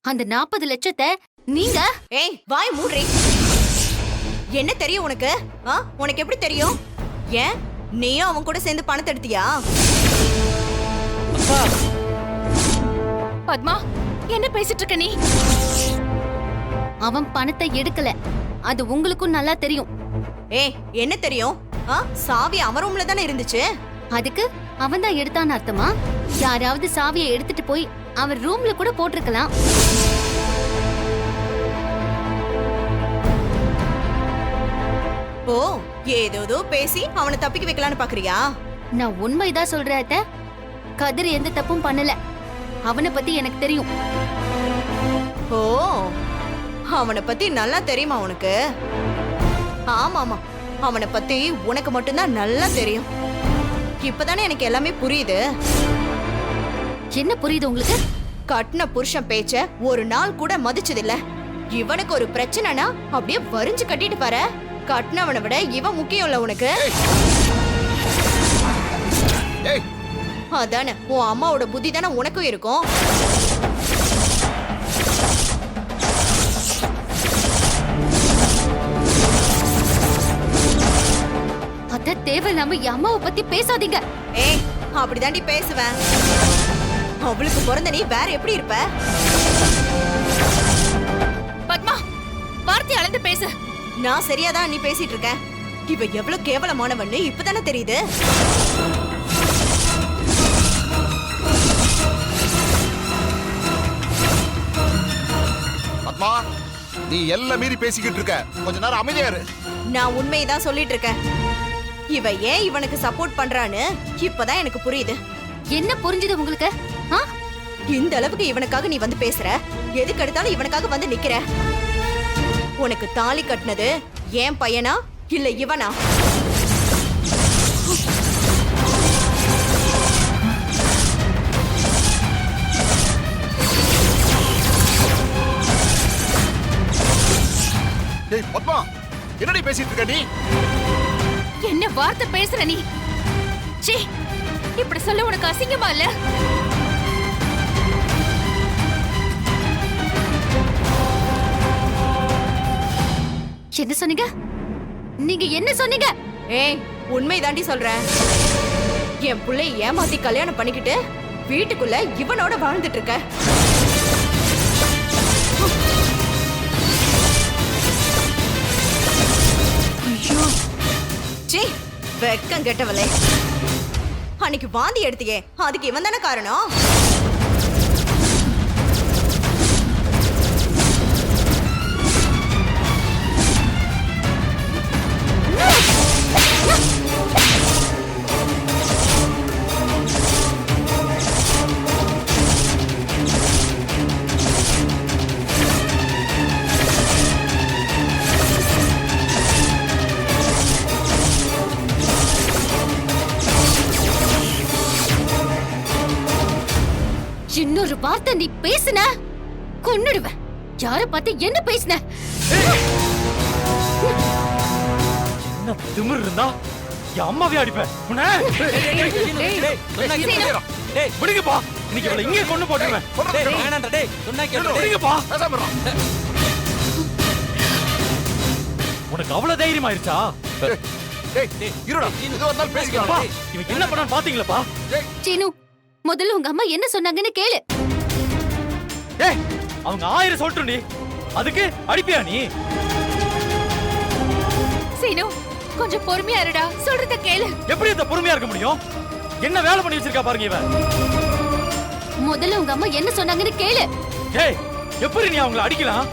அந்த 40 லட்சத்தை நீங்க ஏய் வாய் மூடுறி. என்ன தெரியும் உனக்கு? உனக்கு எப்படி தெரியும்? ஏன் நீயும் அவன் கூட சேர்ந்து பணத்தை எடுத்தியா? பத்மா, என்ன பேசிட்டு இருக்க நீ? அவன் பணத்தை எடுக்கல, அது உங்களுக்கும் நல்லா தெரியும். ஏய் என்ன தெரியும்? சாவி அவன் ரூம்ல தானே இருந்துச்சு. அதுக்கு அவன் தான் எடுத்தான்னு அர்த்தமா? யாராவது சாவியை எடுத்துட்டு போய் அவன் ரூம்ல கூட போட்டிருக்கலாம். ஓ, ஏதோ பேசி அவனை தப்பிக்க வைக்கலான்னு பாக்குறியா? நான் உண்மைதான் சொல்றேன் அத்தை. கதிர் எந்த தப்பும் பண்ணல. அவனை பத்தி எனக்கு தெரியும். ஓ, அவனை பத்தி நல்லா தெரியுமா உனக்கு? ஆமாமா, அவனை பத்தி உனக்கு மட்டும்தான் நல்லா தெரியும். இப்பதானே எனக்கு எல்லாமே புரியுது. என்ன புரியுது உங்களுக்கு? கட்டின புருஷன் பேச்ச ஒரு நாள் கூட மதிச்சதில்ல. இவனுக்கு ஒரு பிரச்சனைனா அப்படியே வரிஞ்சு கட்டிட்டு பாரு. கட்டினவனை விட இவன் முக்கியம் இல்ல உனக்கு. அதானே உன் அம்மாவோட புத்தி தானே உனக்கும் இருக்கும். அத தேவையில்லாம என் அம்மாவை பத்தி பேசாதீங்க. ஏய் அப்படிதாண்டி பேசுவேன். அவளுக்கு பிறந்த நீ வேற எப்படி இருப்ப? பத்மா, வார்த்தை அளந்து பேசு. நான் சரியாதான் நீ பேசிட்டு இருக்க. இவ எவ்வளவு கேவலமானவன்னு இப்பதானே தெரியுது. பத்மா, நீ எல்லாம் மீறி பேசிக்கிட்டு இருக்க. கொஞ்ச நேரம் அமைதியா இரு. நான் உண்மையதான் சொல்லிட்டு இருக்கேன். இவ ஏன் இவனுக்கு சப்போர்ட் பண்றான்னு இப்பதான் எனக்கு புரியுது. என்ன புரிஞ்சது உங்களுக்கு? இந்த அளவுக்கு இவனுக்காக நீ வந்து பேசுற, எதுக்கு எடுத்தாலும் இவனுக்காக வந்து நிக்கிற. உனக்கு தாலி கட்டினது ஏன் பையனா இல்ல இவனா? ஏய் பத்மா, என்னடி பேசிட்டு இருக்க நீ? என்ன வார்த்தை பேசுற நீ? சீ, இப்படி சொல்ல உனக்கு அசிங்கமா இல்ல? என்ன சொன்னீங்க? நீங்க என்ன சொன்னீங்க? ஏய் உண்மைதாண்டி சொல்றேன். என் புள்ளைய ஏமாத்தி கல்யாணம் பண்ணிக்கிட்டு வீட்டுக்குள்ள இவனோட வாழ்ந்துட்டு இருக்க. ஐயோ, சீ, வெக்கம் கெட்டவளே. அன்னைக்கு வாந்தி எடுத்தியே, அதுக்கு இவன் தானே காரணம். இன்னொரு வார்த்தை நீ பேசுன கொன்னுடுவேன். யார பார்த்து என்ன பேசுன? என்ன திமிரு இருந்தா என் அம்மாவே அடிப்பேன். விடுங்கப்பா, இன்னைக்கு அவளை இங்கே கொண்டு போட்டுருவேன். விடுங்கப்பா. உனக்கு அவ்வளவு தைரியம் ஆயிருச்சா? இவன் என்ன பண்ணான்னு பாத்தீங்களாப்பா? சீனு, முதல்ல உங்க அம்மா என்ன சொன்னாங்கன்னு கேளு. ஏய், அவங்க 1000 சொல்லட்டும்டி, அதுக்கு அடிப்பியா நீ? சீனு, கொஞ்சம் பொறுமையா இருடா, சொல்றத கேளு. எப்படி இந்த பொறுமையா இருக்க முடியும்? என்ன வேலை பண்ணி வச்சிருக்கா பாருங்க இவன். முதல்ல உங்க அம்மா என்ன சொன்னாங்கன்னு கேளு. ஏய், எப்படி நீ அவங்கள அடிக்கலாம்?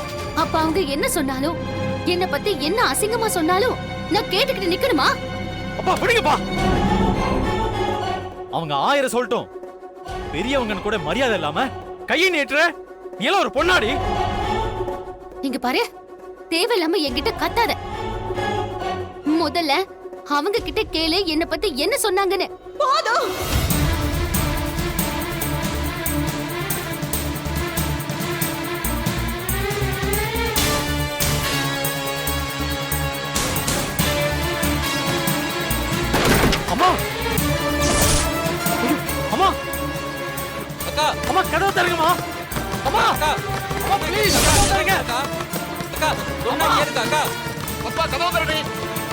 அப்ப அவங்க என்ன சொன்னாலும், என்ன பத்தி என்ன அசிங்கமா சொன்னாலும் நான் கேட்டுக்கிட்டு நிக்கணுமா? அப்பா விடுங்கப்பா. அவங்க 1000 சொல்லட்டும், பெரியவங்க கூட மரியாதை இல்லாம கையை நீட்டுற நீ எல்லாம் ஒரு பொண்ணாடி. நீங்க பாரு, தேவையில்லாம என்கிட்ட கத்தாத. முதல்ல அவங்க கிட்ட கேளு என்ன பத்தி என்ன சொன்னாங்கன்னு. போதும். அம்மா, அம்மா, அக்கா, அம்மா கதவு தருங்கம்மா. அம்மா, அம்மா, ப்ளீஸ் கதவை திறங்க. அக்கா சொன்னா கேளுக்கா அக்கா. அப்பா கதவு திறடி.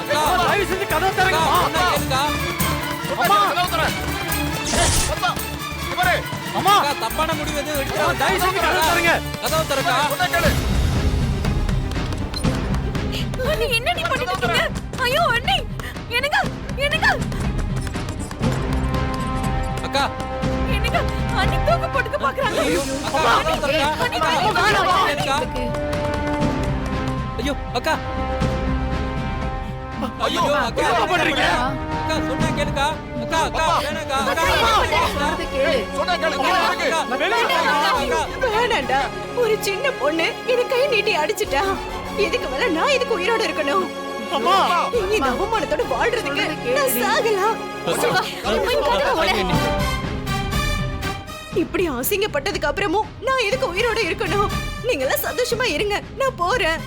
தயவு செஞ்சு கதவை திறங்க. சொன்னா கேளுக்கா. அம்மா கதவு திற. அப்பா இவரே அம்மா அக்கா தப்பான முடிவு எதுவும் எடுக்காத. தயவு செஞ்சு கதவை திறங்க. கதவு திறக்கா. சொன்னா கேளு. நீ என்னடி பண்ணிட்டு இருக்கீங்க? ஐயோ அண்ணி எனக்கு எனக்கு அக்கா எனக்கு அண்ணி தூக்கு போட்டுக்க பாக்குறாங்க. ஐயோ அக்கா கதவு திறக்கா. அக்கா கேளுக்கா. ஐயோ அக்கா. ஐயோ அக்கா என்ன பண்றீங்க? அக்கா சொன்னா கேளுக்கா. அக்கா அக்கா வேணாக்கா. அக்கா சொன்னா கேளு. அக்கா வேணாண்டா, ஒரு சின்ன பொண்ணு எனக்கு கை நீட்டி அடிச்சிட்டா. இதுக்கு மேல நான் இதுக்கு உயிரோட இருக்கணும். அம்மா இந்த அவமானத்தோட வாழ்றதுக்கு நான் சாகலாம். இப்படி அசிங்கப்பட்டதுக்கு அப்புறமும் நான் எதுக்கு உயிரோட இருக்கணும்? நீங்க எல்லாம் சந்தோஷமா இருங்க, நான் போறேன்.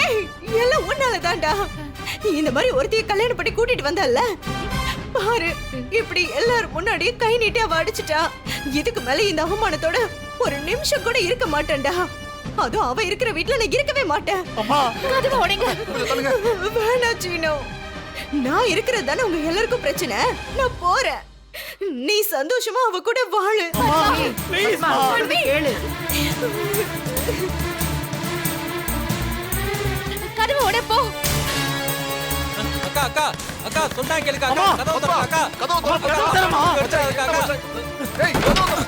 ஏய் எல்லாம் உன்னாலதான்டா. இந்த மாதிரி ஒருத்தைய கல்யாணம் பண்ணி கூட்டிட்டு வந்தல்ல, பாரு இப்படி எல்லாரும் முன்னாடி கை நீட்டி அவ அடிச்சிட்டா. இதுக்கு மேல இந்த அவமானத்தோட ஒரு நிமிஷம் கூட இருக்க மாட்டேன்டா. அதுவும் அவ இருக்கிற வீட்டுல நான் இருக்கவே மாட்டேன். அம்மா கதவை உடைங்க. வேணாம் சீனோ, நான் இருக்கிறது தானே உங்க எல்லாருக்கும் பிரச்சனை. நான் போறேன், நீ சந்தோஷமா அவ கூட வாழு. ப்ளீஸ் கேளு. கதவை உடை போ. அக்கா அக்கா அக்கா சொன்னா கேளுக்கா. அக்கா கதவு திறக்கா. அக்கா கதவு திற. அக்கா திறமா. அக்கா அக்கா ஏய் கதவு திற.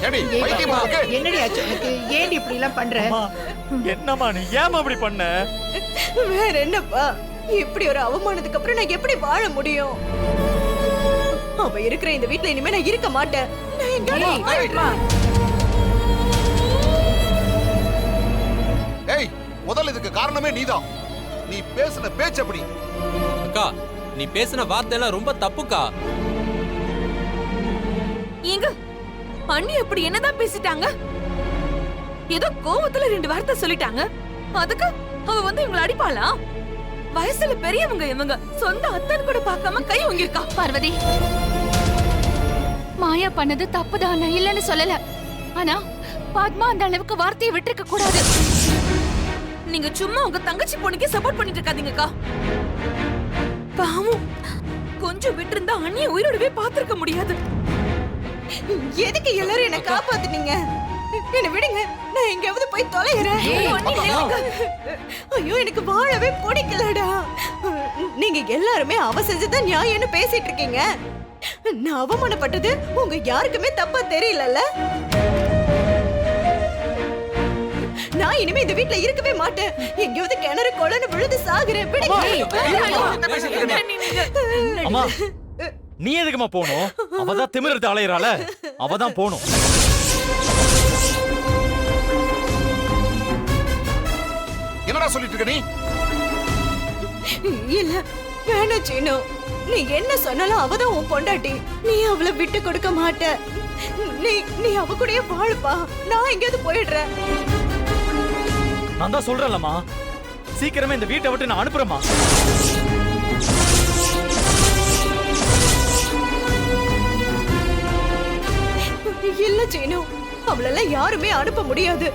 ஏடி பைத்தியமா இருக்கு. என்னடி ஆச்சு உனக்கு? ஏன் இப்படி எல்லாம் பண்ற? அம்மா என்னம்மா நீ ஏன் அப்படி பண்ண? வேற என்னப்பா, இப்படி ஒரு அவமானத்துக்கு அப்புறம் நான் எப்படி வாழ முடியும்? அவ இருக்கிற இந்த வீட்டுல இனிமே நான் இருக்க மாட்டேன். நான் எங்கேயாவது போயிடுறேன். ஏய் முதல்ல இதுக்கு காரணமே நீதான். நீ பேசுன பேச்சு அப்படி. அக்கா நீ பேசின வார்த்தை எல்லாம் ரொம்ப தப்புக்கா. ஏங்க அண்ணி அப்படி என்னதான் பேசிட்டாங்க? ஏதோ கோவத்துல 2 வார்த்தை சொல்லிட்டாங்க, அதுக்கு அவ வந்து இவங்களை அடிப்பாளா? வயசுல பெரியவங்க இவங்க, சொந்த அத்தன் கூட பார்க்காம கை வாங்கியிருக்கா. பார்வதி, மாயா பண்ணது தப்புதான், நான் இல்லைன்னு சொல்லல. ஆனா பத்மா அந்த அளவுக்கு வார்த்தையை விட்டுருக்க கூடாது. நீங்க சும்மா உங்க தங்கச்சி பொண்ணுக்கே சப்போர்ட் பண்ணிட்டு இருக்காதீங்கக்கா. பாவம், கொஞ்சம் விட்டிருந்தா அண்ணிய உயிரோடவே பார்த்திருக்க முடியாது. எதுக்கு எல்லாரும் என்ன காப்பாத்துனீங்க? என்ன விடுங்க, நான் எங்கேயாவது போய் தொலைகிறேன். ஐயோ எனக்கு வாழவே பிடிக்கலடா. நீங்க எல்லாருமே அவ செஞ்சதான் நியாயம்னு பேசிட்டு இருக்கீங்க. நான் அவமானப்பட்டது உங்க யாருக்குமே தப்பா தெரியலல்ல? நான் இனிமே இந்த வீட்ல இருக்கவே மாட்டேன். எங்கேயாவது கிணறு கொளன்னு விழுந்து சாகுறேன். அம்மா நீ எதுக்குமா போகணும்? அவதான் திமிர்த்து அலையறாள, அவதான் போகணும். என்னடா சொல்லிட்டு இருக்க நீ? இல்ல வேணாம் சீனு, நீ என்ன சொன்னாலும் அவதான் உன் பொண்டாட்டி. நீ அவளை விட்டு கொடுக்க மாட்ட. நீ அவ கூடயே வாழுப்பா. நான் எங்கேயாவது போயிடுறேன். நான் தான் சொல்றேன்லம்மா, சீக்கிரமே இந்த வீட்டை விட்டு நான் அனுப்புறேம்மா. இல்ல சீனு, அவளெல்லாம் யாருமே அனுப்ப முடியாது.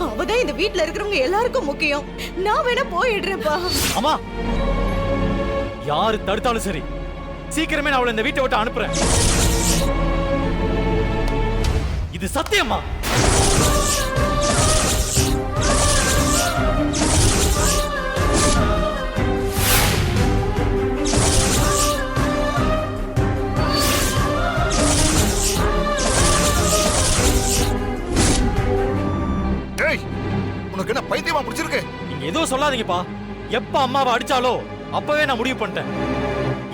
அவதான் இந்த வீட்ல இருக்கிறவங்க எல்லாருக்கும் முக்கியம். நான் வேணா போயிடுறேன்ப்பா. அம்மா யாரு தடுத்தாலும் சரி, சீக்கிரமே நான் அவளை இந்த வீட்டை விட்டு அனுப்புறேன். இது சத்தியம்மா. ஏய் உனக்கு என்ன பைத்தியமா பிடிச்சிருக்கு? நீங்க எதுவும் சொல்லாதீங்கப்பா. எப்ப அம்மாவை அடிச்சாலோ அப்பவே நான் முடிவு பண்ணிட்டேன்,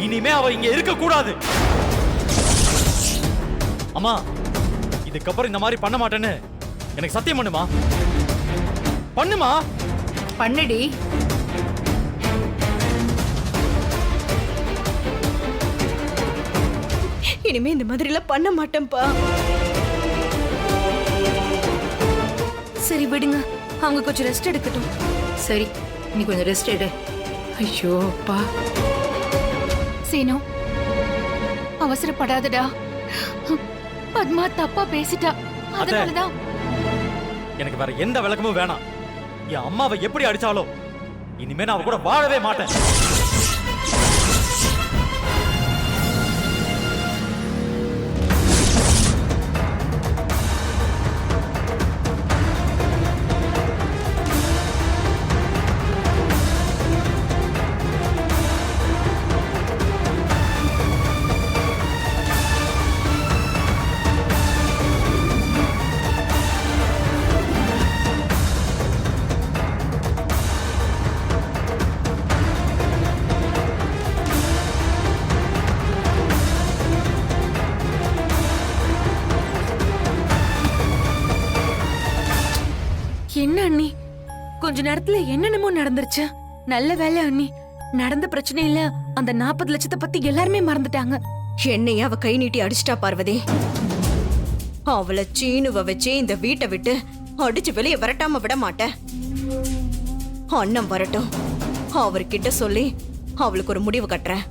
இனிமே அவ இங்க இருக்க கூடாது. அம்மா, இதுக்கப்புறம் இந்த மாதிரி பண்ண மாட்டேன்னு எனக்கு சத்தியம் பண்ணுமா? பண்ணுமா? பண்ணுடி. இனிமே இந்த மாதிரி எல்லாம் பண்ண மாட்டேன்ப்பா. சரி விடுங்க, அவங்க கொஞ்சம் ரெஸ்ட் எடுக்கட்டும். சரி, நீ கொஞ்சம் ரெஸ்ட் எடு. ஐயோ அப்பா. சீனு, அவசரப்படாதடா. பத்மா தப்பா பேசிட்டா, அதனாலதான். எனக்கு வேற எந்த விளக்கமும் வேணாம். என் அம்மாவை எப்படி அடிச்சாலோ இனிமே நான் அவ கூட வாழவே மாட்டேன். என்ன அண்ணி, கொஞ்ச நேரத்துல என்னென்னமோ நடந்துருச்சு. நல்ல வேலை அண்ணி, நடந்த பிரச்சனையில அந்த 40 லட்சத்தை பத்தி எல்லாருமே மறந்துட்டாங்க. என்னைய அவ கை நீட்டி அடிச்சிட்டா பார்வதி. அவளை சீனுவ வச்சே இந்த வீட்டை விட்டு அடிச்சு வெளியே விரட்டாம விட மாட்டேன். அண்ணன் வரட்டும், அவர்கிட்ட சொல்லி அவளுக்கு ஒரு முடிவு கட்டுறேன்.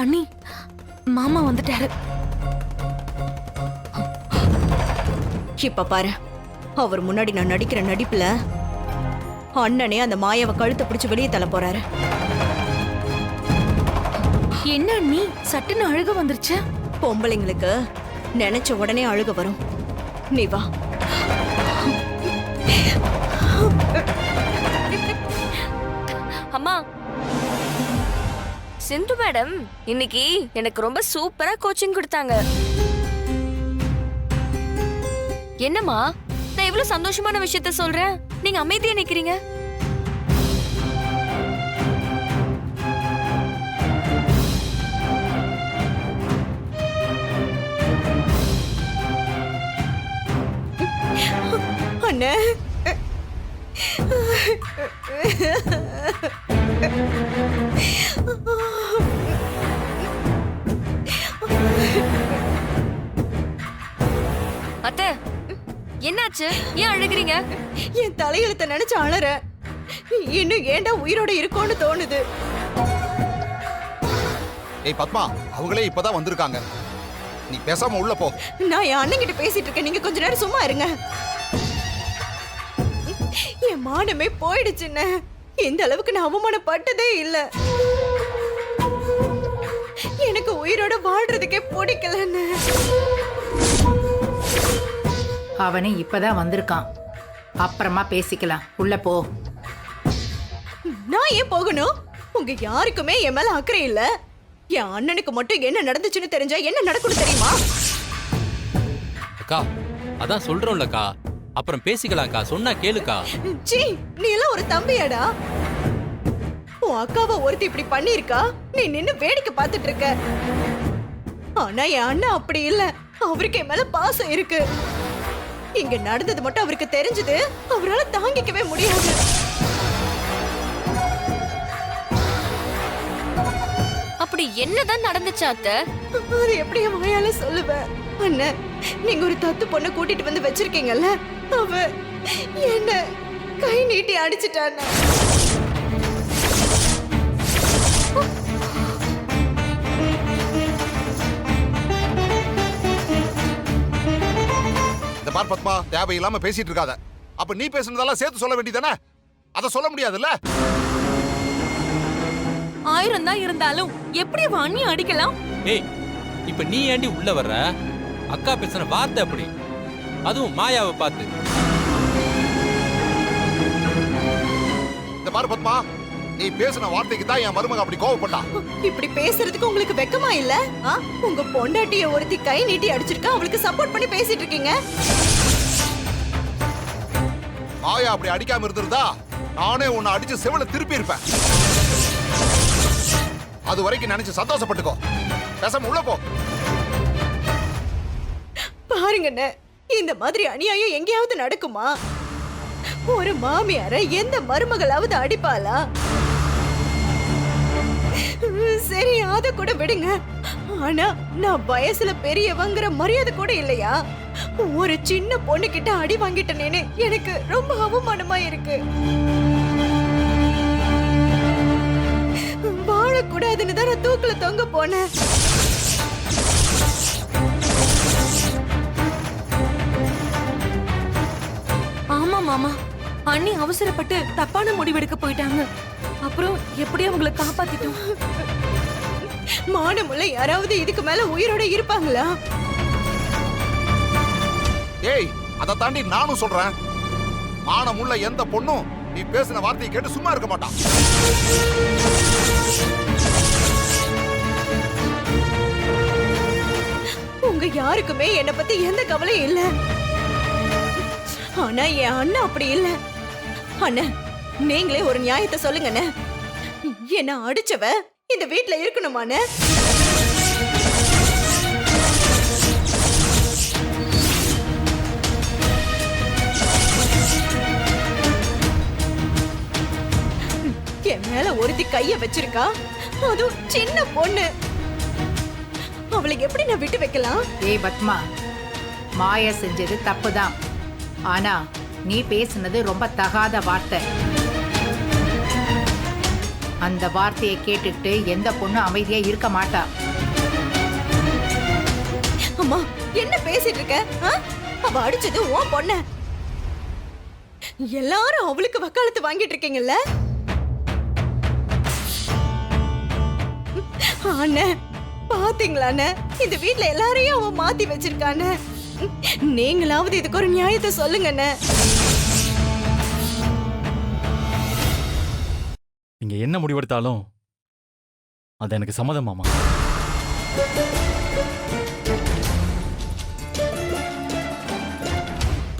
அண்ணி, மாமா வந்துட்டாரு. இப்ப பாரு, அவர் முன்னாடி நான் நடிக்கிற நடிப்புல அண்ணனே அந்த மாயாவை கழுத்தை பிடிச்சு வெளியே தள்ள போறாரு. என்ன அண்ணி, சட்டுன்னு அழுக வந்துருச்சு. பொம்பளைங்களுக்கு நினைச்ச உடனே அழுக வரும். நீ வா. அம்மா, சிந்து மேடம் இன்னைக்கு எனக்கு ரொம்ப சூப்பரா கோச்சிங் கொடுத்தாங்க. என்னம்மா, நான் இவ்வளவு சந்தோஷமான விஷயத்த சொல்றேன், நீங்க அமைதியா நிக்கிறீங்க. அண்ணே, அத்தை, என்னாச்சு? ஏன் அழுகிறீங்க? என் தலையெழுத்த நினைச்சு அழற. இன்னும் ஏன்டா உயிரோட இருக்கோன்னு தோணுது. ஏய் பத்மா, அவங்களே இப்பதான் வந்திருக்காங்க. நீ பேசாம உள்ள போ. நான் என் அண்ணன் கிட்ட பேசிட்டு இருக்கேன், நீங்க கொஞ்ச நேரம் சும்மா இருங்க. என் மானமே போயிடுச்சுன்னு இந்த அளவுக்கு நான் அவமானப்பட்டதே இல்ல. எனக்கு உயிரோட வாழ்றதுக்கே பிடிக்கலன்னு. அவனே இப்பதான் வந்திருக்கான், அப்புறமா பேசிக்கலாம். உள்ள போ. நான் ஏன் போகணும்? உங்க யாருக்குமே என் மேல அக்கறை இல்ல. என் அண்ணனுக்கு மட்டும் என்ன நடந்துச்சுன்னு தெரிஞ்சா என்ன நடக்கும் தெரியுமா? அக்கா, அதான் சொல்றோம்லக்கா, அப்புறம் பேசிக்கலாம்க்கா, சொன்னா கேளுக்கா. சீ, நீ எல்லாம் ஒரு தம்பியாடா? உன் அக்காவை ஒருத்தி இப்படி பண்ணிருக்கா, நீ நின்னு வேடிக்கை பார்த்துட்டு இருக்க. ஆனா என் அண்ணன் அப்படி இல்ல, அவருக்கு என் மேல பாசம் இருக்கு. இங்க நடந்தது மட்டும் அவருக்கு தெரிஞ்சது, அவரால தாங்கிக்கவே முடியாது. அப்படி என்னதான் நடந்துச்சு அத்தை? அது எப்படி என் வாயால சொல்லுவேன்? அண்ணன், நீங்க ஒரு தத்து பொண்ணை கூட்டிட்டு வந்து வச்சிருக்கீங்கல்ல, அவ என்ன கை நீட்டி அடிச்சிட்டான்னு. இந்த பார் பத்மா, தேவையில்லாம பேசிட்டு இருக்காத. அப்ப நீ பேசுனதெல்லாம் சேர்த்து சொல்ல வேண்டியதானே? அத சொல்ல முடியாதுல்ல? 1000 தான் இருந்தாலும் எப்படி அவ அண்ணி அடிக்கலாம்? ஏய் இப்ப நீ ஏண்டி உள்ள வர்ற? அக்கா பேசுன வார்த்தை அப்படி, அதுவும் மாயாவை பார்த்து. இந்த பாரு பத்மா, நீ பேசின வார்த்தைக்கு தான் என் மருமக அப்படி கோவப்பட்டா. இப்படி பேசுறதுக்கு உங்களுக்கு வெக்கமா இல்ல? ஆ? உங்க பொண்டாட்டிய ஒருத்தி கை நீட்டி அடிச்சிருக்கா, அவளுக்கு சப்போர்ட் பண்ணி பேசிட்டு இருக்கீங்க. மாயா அப்படி அடிக்காம இருந்திருந்தா நானே உன்னை அடிச்சு செவல திருப்பி இருப்பேன். அது வரைக்கும் நினைச்சு சந்தோஷப்பட்டுக்கோ. பேசாம உள்ள போ. பாருங்கண்ணே, இந்த மாதிரி அநியாயம் எங்கேயாவது நடக்குமா? ஒரு மாமியார எந்த மருமகளாவது அடிப்பாளா? சரி, அத கூட விடுங்க. ஆனா நான் வயசுல பெரியவங்கிற மரியாதை கூட இல்லையா? ஒரு சின்ன பொண்ணு கிட்ட அடி வாங்கிட்டேனேன்னு எனக்கு ரொம்ப அவமானமா இருக்கு. வாழக்கூடாதுன்னு தான் நான் தூக்குல தொங்க போனேன். ஆமா மாமா, அண்ணி அவசரப்பட்டு தப்பான முடிவெடுக்க போயிட்டாங்க. அப்புறம் எப்படி அவங்கள காப்பாத்திட்டோம். மானமுள்ள யாராவது இதுக்கு மேல உயிரோட இருப்பாங்களா? ஏய், அதை தாண்டி நானும் சொல்றேன். மானமுள்ள எந்த பொண்ணும் நீ பேசின வார்த்தையை கேட்டு சும்மா இருக்க மாட்டான். உங்க யாருக்குமே என்ன பத்தி எந்த கவலையும் இல்ல. ஆனா என் அண்ணா அப்படி இல்ல. அண்ணா, நீங்களே ஒரு நியாயத்தை சொல்லுங்கண்ணே. என்ன அடிச்சவ இந்த வீட்ல இருக்கணுமாண்ணே? என் மேல ஒருத்தி கைய வச்சிருக்கா, அதுவும் சின்ன பொண்ணு. அவளை எப்படி நான் விட்டு வைக்கலாம்? ஏய் பத்மா, மாயா செஞ்சது தப்புதான். ஆனா நீ பேசுனது ரொம்ப தகாத வார்த்தை. அந்த வார்த்தையை கேட்டுட்டு எந்த பொண்ணும் அமைதியா இருக்க மாட்டா. அம்மா, என்ன பேசிட்டு இருக்க? ஆ? அவ அடிச்சது உன் பொண்ண. எல்லாரும் அவளுக்கு வக்காலத்து வாங்கிட்டு இருக்கீங்கல்ல? அண்ணே, பாத்தீங்களாண்ணே, இந்த வீட்ல எல்லாரையும் அவன் மாத்தி வச்சிருக்கானே. நீங்களாவது இதுக்கு ஒரு நியாயத்தை சொல்லுங்கண்ணே. நீங்க என்ன முடிவெடுத்தாலும் அது எனக்கு சம்மதம் மாமா.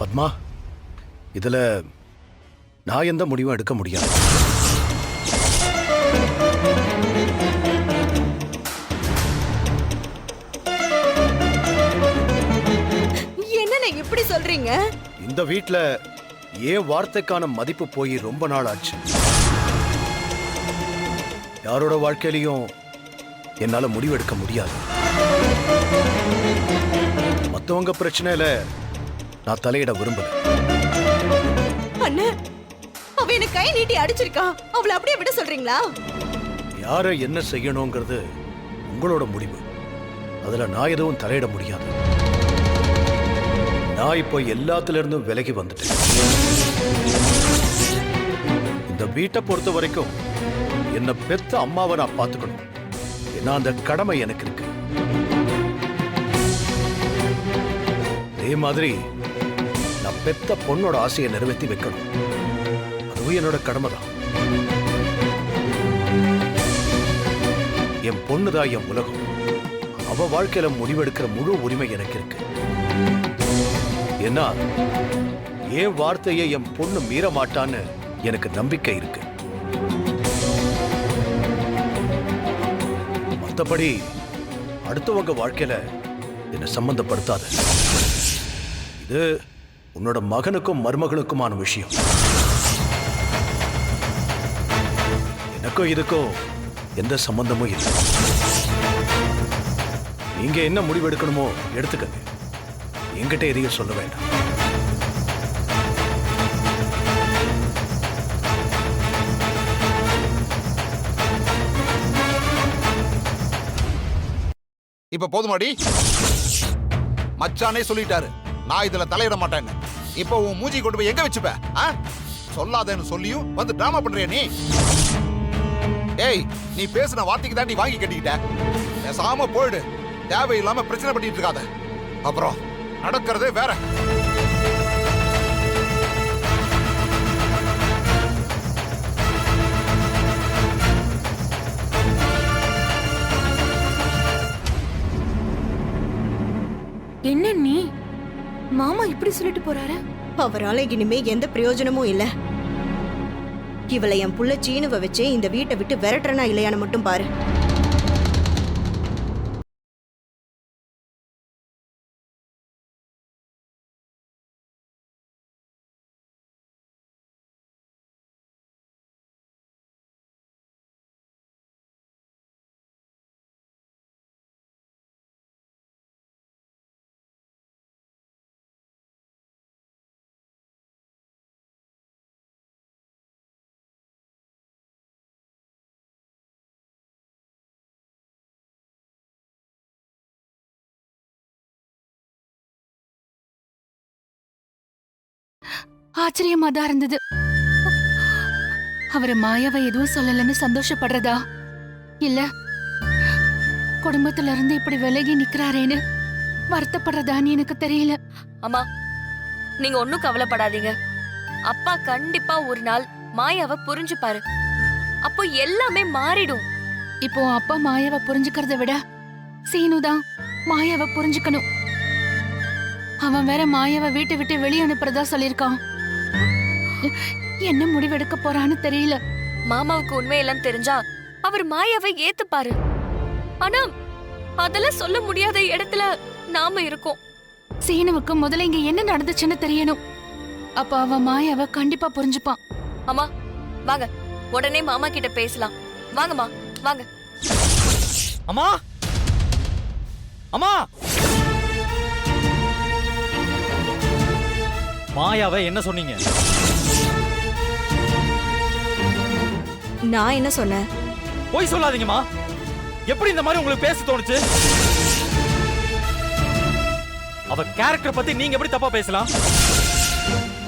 பத்மா, இதுல நான் எந்த முடிவும் எடுக்க முடியாது. என்னண்ணே இப்படி சொல்றீங்க? இந்த வீட்ல ஏன் வார்த்தைக்கான மதிப்பு போய் ரொம்ப நாள் ஆச்சு. யாரோட வாழ்க்கையிலையும் என்னால முடிவெடுக்க முடியாது. மத்தவங்க பிரச்சனையில நான் தலையிட விரும்பல. அண்ணே, அவ என்ன கை நீட்டி அடிச்சிருக்கா, அவளை அப்படியே விட சொல்றீங்களா? யாரை என்ன செய்யணுங்கிறது உங்களோட முடிவு. அதுல நான் எதுவும் தலையிட முடியாது. நான் இப்போ எல்லாத்துல இருந்தும் விலகி வந்துட்டேன். இந்த வீட்டை பொறுத்த வரைக்கும் என்ன பெத்த அம்மாவை நான் பார்த்துக்கணும். ஏன்னா அந்த கடமை எனக்கு இருக்கு. அதே மாதிரி நான் பெத்த பொண்ணோட ஆசையை நிறைவேற்றி வைக்கணும். அதுவும் என்னோட கடமை தான். என் பொண்ணுதான் என் உலகம். அவ வாழ்க்கையில முடிவெடுக்கிற முழு உரிமை எனக்கு இருக்கு. ஏன்னா என் வார்த்தையை என் பொண்ணு மீற மாட்டான்னு எனக்கு நம்பிக்கை இருக்கு. மத்தபடி அடுத்தவங்க வாழ்க்கையில என்ன சம்பந்தப்படுத்தாத. இது உன்னோட மகனுக்கும் மருமகளுக்குமான விஷயம். எனக்கும் இதுக்கும் எந்த சம்பந்தமும் இல்லை. நீங்க என்ன முடிவெடுக்கணுமோ எடுத்துக்கங்க. என்கிட்ட எதையும் சொல்ல வேண்டாம். இப்ப போதுமாடி? மச்சானே சொல்லிட்டாரு, நான் இதுல தலையிட மாட்டேன்னு. இப்ப உன் மூஞ்சி கொண்டு போய் எங்க வச்சுப்ப? சொல்லாதேன்னு சொல்லியும் வந்து டிராமா பண்றியா நீ? ஏய், நீ பேசின வார்த்தைக்கு தான் நீ வாங்கி கட்டிக்கிட்ட. பேசாம போயிடு. தேவையில்லாம பிரச்சனை பண்ணிட்டு இருக்காத. அப்புறம் நடக்கிறதே வேற. என்ன நீ மாமா இப்படி சொல்லிட்டு போறாரு? அவரால இனிமே எந்த பிரயோஜனமும் இல்ல. இவளை என் புள்ள சீனுவை வச்சு இந்த வீட்டை விட்டு விரட்டுறனா இல்லையான்னு மட்டும் பாரு. ஆச்சரியமா தான் இருந்தது. அவரு மாயாவை எதுவும் சொல்லலன்னு சந்தோஷப்படுறதா இல்ல குடும்பத்துல இருந்து இப்படி விலகி நிக்கிறாரேன்னு வருத்தப்படுறதான்னு எனக்கு தெரியல. அம்மா நீங்க ஒண்ணும் கவலைப்படாதீங்க. அப்பா கண்டிப்பா ஒரு நாள் மாயாவை புரிஞ்சுப்பாரு. அப்போ எல்லாமே மாறிடும். இப்போ அப்பா மாயாவை புரிஞ்சுக்கிறத விட சீனுதான் மாயாவை புரிஞ்சுக்கணும். அவன் வேற மாயாவை வீட்டை விட்டு வெளியே அனுப்புறதா சொல்லிருக்கான். என்ன முடிவெடுக்க போறான்னு தெரியல. மாமாவுக்கு உண்மையெல்லாம் தெரிஞ்சா அவர் மாயாவை ஏத்துப்பாரு. ஆனா அதெல்லாம் சொல்ல முடியாத இடத்துல நாம இருக்கோம். சீனுவுக்கு முதல்ல இங்க என்ன நடந்துச்சுன்னு தெரியணும். அப்ப அவன் மாயாவை கண்டிப்பா புரிஞ்சுப்பான். அம்மா வாங்க, உடனே மாமா கிட்ட பேசலாம். வாங்கம்மா வாங்க. அம்மா அம்மா மாயாவை என்ன சொன்னீங்க? நான் என்ன சொன்னேன்? போய் சொல்லாதீங்கம்மா. எப்படி இந்த மாதிரி உங்களுக்கு பேச தோணுச்சு? அவ கேரக்டர் பத்தி நீங்க எப்படி தப்பா பேசலாம்?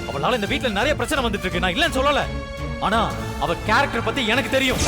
அவளால இந்த வீட்ல நிறைய பிரச்சனை வந்துட்டு இருக்கு. நான் இல்லன்னு சொல்லல. ஆனா அவ கேரக்டர் பத்தி எனக்கு தெரியும்.